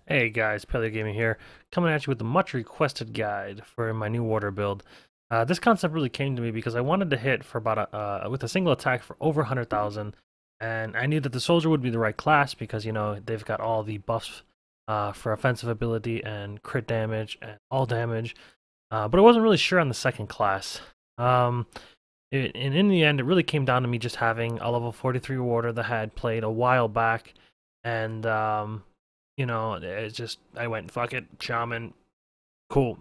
Hey guys, ThePaleoGamer here, coming at you with the much requested guide for my new water build. This concept really came to me because I wanted to hit for about with a single attack for over 100,000, and I knew that the soldier would be the right class because they've got all the buffs for offensive ability and crit damage and all damage, but I wasn't really sure on the second class. And in the end, it really came down to me just having a level 43 warder that I had played a while back, and it's just, I went, fuck it, shaman, cool.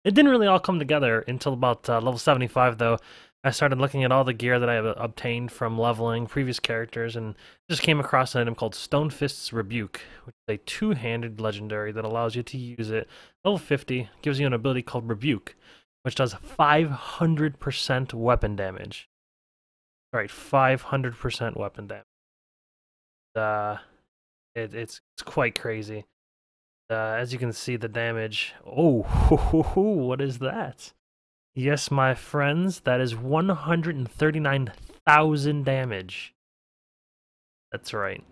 It didn't really all come together until about level 75, though. I started looking at all the gear that I obtained from leveling previous characters and just came across an item called Stonefist's Rebuke, which is a two-handed legendary that allows you to use it. Level 50 gives you an ability called Rebuke, which does 500% weapon damage. All right, 500% weapon damage. It's quite crazy. As you can see, the damage. Oh, what is that? Yes, my friends, that is 139,000 damage. That's right.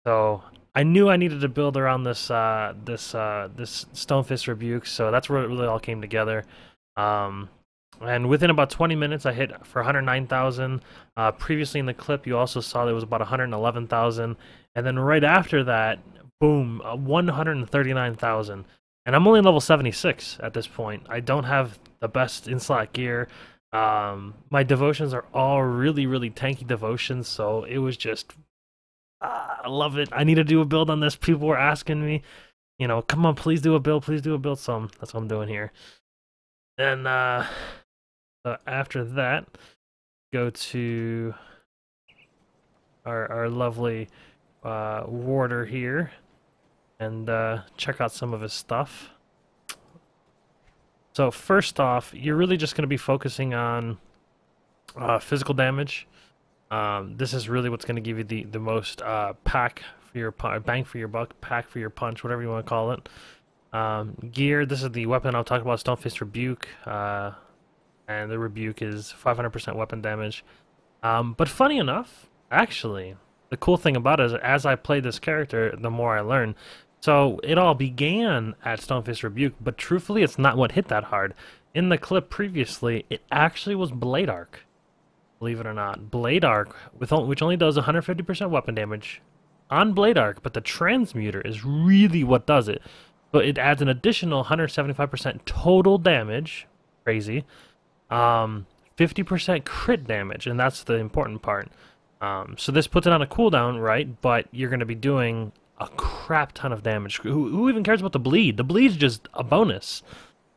So I knew I needed to build around this Stonefist Rebuke, so that's where it really all came together. And within about 20 minutes, I hit for 109,000. Previously in the clip, you also saw there was about 111,000. And then right after that, boom, 139,000. And I'm only level 76 at this point. I don't have the best in-slot gear. My devotions are all really, really tanky devotions, so it was just... I love it. I need to do a build on this. People were asking me, come on, please do a build, please do a build. So that's what I'm doing here. And after that, go to our lovely warder here and check out some of his stuff. So first off, you're really just going to be focusing on physical damage. This is really what's going to give you the most pack for your bang for your buck, pack for your punch, whatever you want to call it. Gear, this is the weapon I'll talk about, Stonefist Rebuke, and the Rebuke is 500% weapon damage. But funny enough, actually, the cool thing about it is as I play this character, the more I learn. So it all began at Stonefist Rebuke, but truthfully, it's not what hit that hard. In the clip previously, it actually was Blade Arc. Believe it or not, Blade Arc, which only does 150% weapon damage on Blade Arc, but the transmuter is really what does it. So it adds an additional 175% total damage, crazy, 50% crit damage, and that's the important part. So this puts it on a cooldown, right? But you're going to be doing a crap ton of damage. Who even cares about the bleed? The bleed's just a bonus.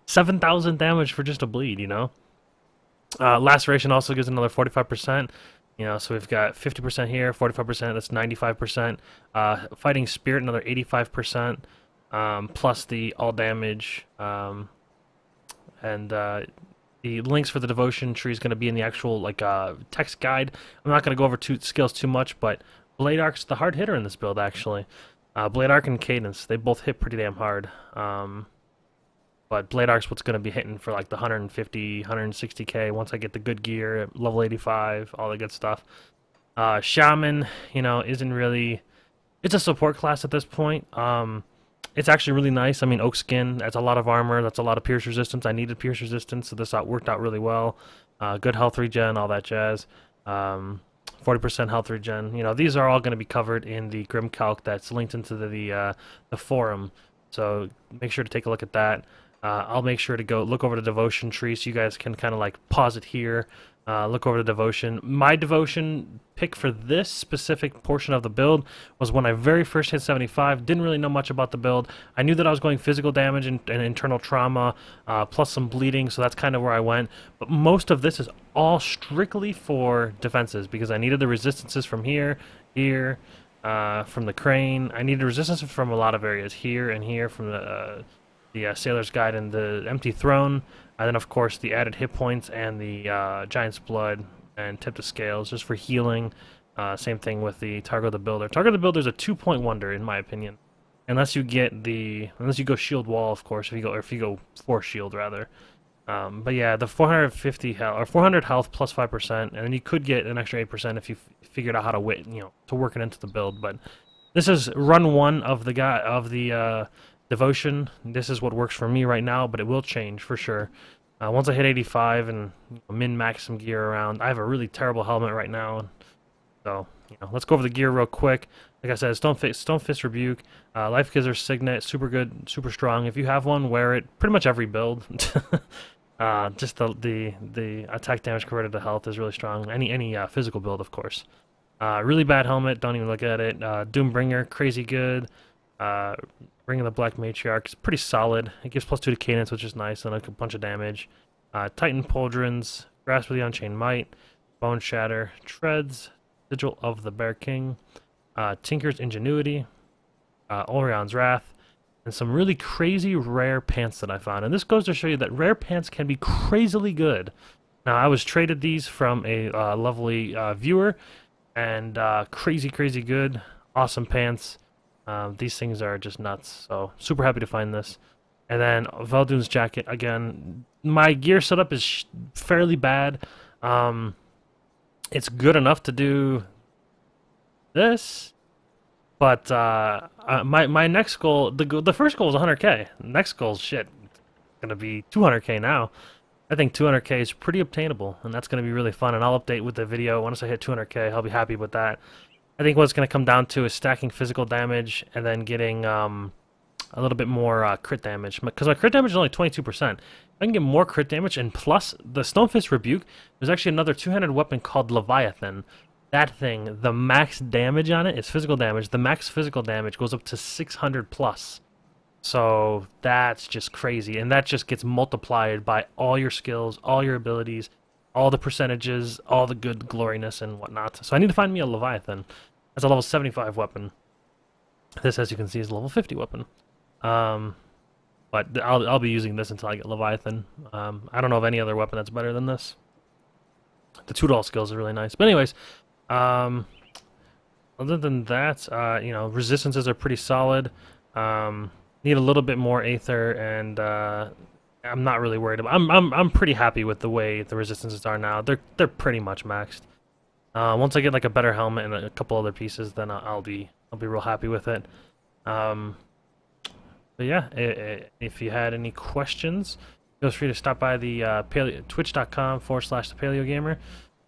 7,000 damage for just a bleed, Laceration also gives another 45%. So we've got 50% here, 45%, that's 95%. Fighting Spirit, another 85%, plus the all damage. The links for the devotion tree is going to be in the actual text guide. I'm not going to go over skills too much, but Blade Arc's the hard hitter in this build, actually. Blade Arc and Cadence, they both hit pretty damn hard. But Blade Arc's what's going to be hitting for like the 150, 160k once I get the good gear, level 85, all the good stuff. Shaman, isn't really... It's a support class at this point. It's actually really nice. I mean, oak skin, that's a lot of armor, that's a lot of pierce resistance. I needed pierce resistance, so this worked out really well. Good health regen, all that jazz. 40% health regen. These are all going to be covered in the Grim Calc that's linked into the forum. So make sure to take a look at that. I'll make sure to go look over the devotion tree so you guys can kind of pause it here. Look over the devotion. My devotion pick for this specific portion of the build was when I very first hit 75. Didn't really know much about the build. I knew that I was going physical damage and internal trauma, plus some bleeding, so that's kind of where I went. But most of this is all strictly for defenses because I needed the resistances from here, from the crane. I needed resistance from a lot of areas here and here from the Sailor's Guide and the Empty Throne, and then of course the added hit points and the Giant's Blood and Tip to Scales just for healing. Same thing with the Targo the Builder. Targo the Builder is a 2-point wonder in my opinion, unless you go Shield Wall, of course. If you go Force Shield rather. But yeah, the 450 health or 400 health plus 5%, and then you could get an extra 8% if you figured out how to to work it into the build. But This is run 1 of the devotion. This is what works for me right now, but it will change for sure. Once I hit 85 and min-max some gear around, I have a really terrible helmet right now. So, let's go over the gear real quick. Like I said, Stonefist Rebuke, Life Giver Signet, super good, super strong. If you have one, wear it. Pretty much every build. Just the attack damage converted to health is really strong. Any physical build, of course. Really bad helmet, don't even look at it. Doombringer, crazy good. Ring of the Black Matriarch is pretty solid. It gives +2 to cadence, which is nice, and like a bunch of damage. Titan Pauldrons, Grasp of the Unchained Might, Bone Shatter, Treads, Sigil of the Bear King, Tinker's Ingenuity, Orion's Wrath, and some really crazy rare pants that I found. And this goes to show you that rare pants can be crazily good. Now, I was traded these from a lovely viewer, and crazy good, awesome pants. These things are just nuts, so super happy to find this. And then Veldun's jacket, again, my gear setup is fairly bad. It's good enough to do this, but my next goal, the first goal is 100k. The next goal is shit, it's gonna be 200k now. I think 200k is pretty obtainable, and that's gonna be really fun. And I'll update with the video once I hit 200k. I'll be happy with that. I think what it's going to come down to is stacking physical damage and then getting a little bit more crit damage. Because my crit damage is only 22%. I can get more crit damage, and plus the Stonefist Rebuke, there's actually another two-handed weapon called Leviathan. That thing, the max damage on it is physical damage. The max physical damage goes up to 600 plus. So that's just crazy. And that just gets multiplied by all your skills, all your abilities, all the percentages, all the good gloriness and whatnot. So I need to find me a Leviathan. That's a level 75 weapon. This, as you can see, is a level 50 weapon. But I'll be using this until I get Leviathan. I don't know of any other weapon that's better than this. The Tudal skills are really nice. But anyways, other than that, resistances are pretty solid. Need a little bit more Aether, and I'm not really worried about. I'm pretty happy with the way the resistances are now. They're pretty much maxed. Once I get like a better helmet and a couple other pieces, then I'll be real happy with it. But yeah, if you had any questions, feel free to stop by the twitch.com/ThePaleoGamer,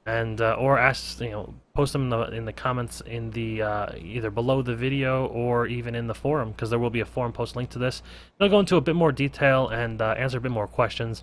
and or ask, post them in the comments in the either below the video or even in the forum, because there will be a forum post link to this. It'll go into a bit more detail and answer a bit more questions.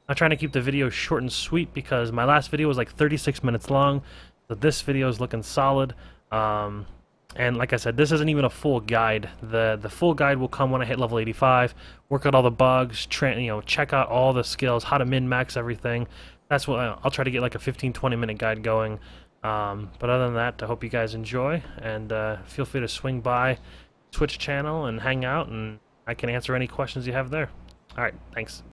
I'm trying to keep the video short and sweet because my last video was like 36 minutes long. So this video is looking solid, and like I said, this isn't even a full guide. The full guide will come when I hit level 85. Work out all the bugs, check out all the skills, how to min-max everything. That's what I'll try to get, like a 15-20 minute guide going. But other than that, I hope you guys enjoy, and feel free to swing by Twitch channel and hang out, and I can answer any questions you have there. All right, thanks.